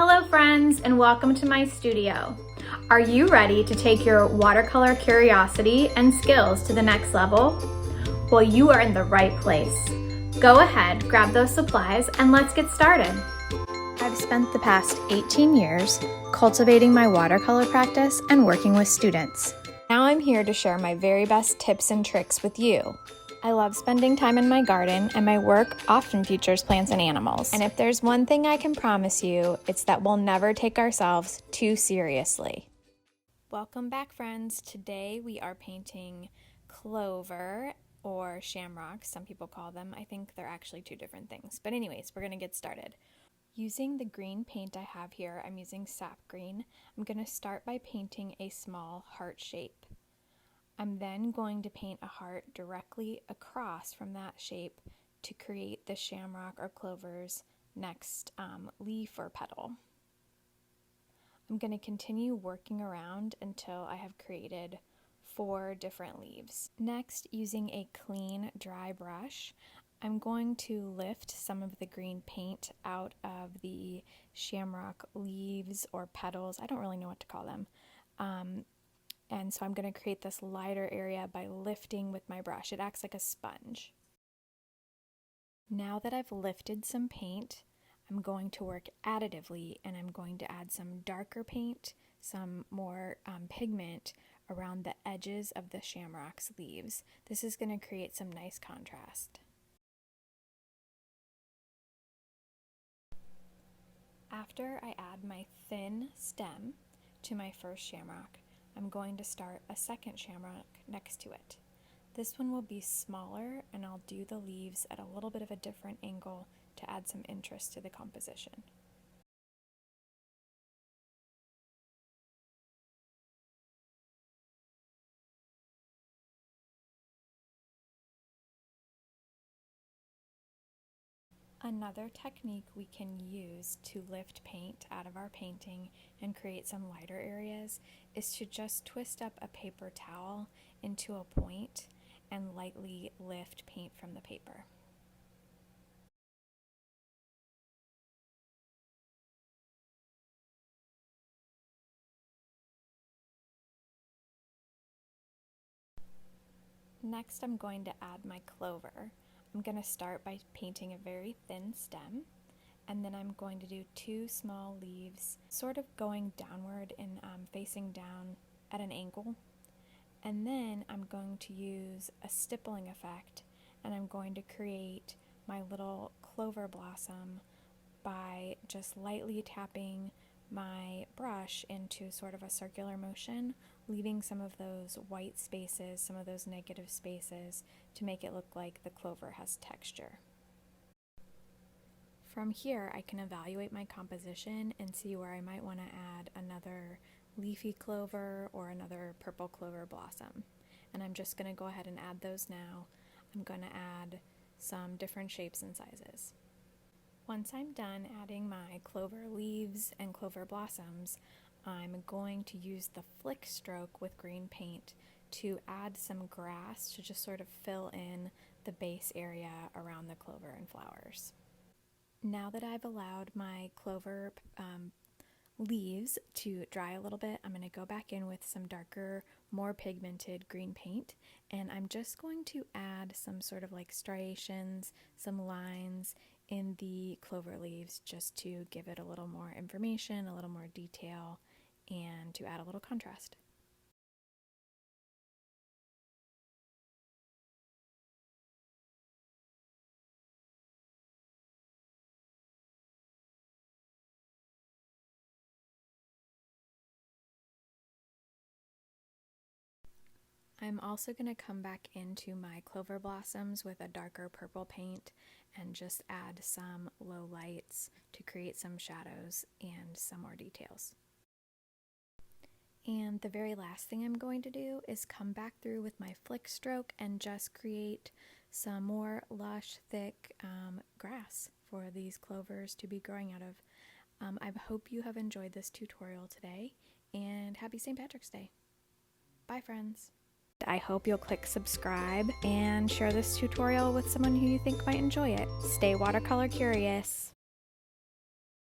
Hello friends, and welcome to my studio. Are you ready to take your watercolor curiosity and skills to the next level? Well, you are in the right place. Go ahead, grab those supplies, and let's get started. I've spent the past 18 years cultivating my watercolor practice and working with students. Now I'm here to share my very best tips and tricks with you. I love spending time in my garden, and my work often features plants and animals. And if there's one thing I can promise you, it's that we'll never take ourselves too seriously. Welcome back, friends. Today we are painting clover, or shamrocks, some people call them. I think they're actually two different things. But anyways, we're gonna get started. Using the green paint I have here, I'm using sap green. I'm gonna start by painting a small heart shape. I'm then going to paint a heart directly across from that shape to create the shamrock or clover's next leaf or petal. I'm going to continue working around until I have created 4 different leaves. Next, using a clean, dry brush, I'm going to lift some of the green paint out of the shamrock leaves or petals. I don't really know what to call them. And so I'm going to create this lighter area by lifting with my brush. It acts like a sponge. Now that I've lifted some paint, I'm going to work additively, and I'm going to add some darker paint, some more pigment around the edges of the shamrock's leaves. This is going to create some nice contrast. After I add my thin stem to my first shamrock, I'm going to start a second shamrock next to it. This one will be smaller, and I'll do the leaves at a little bit of a different angle to add some interest to the composition. Another technique we can use to lift paint out of our painting and create some lighter areas is to just twist up a paper towel into a point and lightly lift paint from the paper. Next, I'm going to add my clover. I'm going to start by painting a very thin stem, and then I'm going to do 2 small leaves, sort of going downward and facing down at an angle. And then I'm going to use a stippling effect, and I'm going to create my little clover blossom by just lightly tapping my brush into sort of a circular motion, leaving some of those white spaces, some of those negative spaces, to make it look like the clover has texture. From here, I can evaluate my composition and see where I might want to add another leafy clover or another purple clover blossom. And I'm just going to go ahead and add those now. I'm going to add some different shapes and sizes. Once I'm done adding my clover leaves and clover blossoms, I'm going to use the flick stroke with green paint to add some grass to just sort of fill in the base area around the clover and flowers. Now that I've allowed my clover leaves to dry a little bit, I'm going to go back in with some darker, more pigmented green paint, and I'm just going to add some sort of like striations, some lines in the clover leaves just to give it a little more information, a little more detail, and to add a little contrast. I'm also going to come back into my clover blossoms with a darker purple paint and just add some low lights to create some shadows and some more details. And the very last thing I'm going to do is come back through with my flick stroke and just create some more lush, thick grass for these clovers to be growing out of. I hope you have enjoyed this tutorial today, and happy St. Patrick's Day. Bye, friends. I hope you'll click subscribe and share this tutorial with someone who you think might enjoy it. Stay watercolor curious.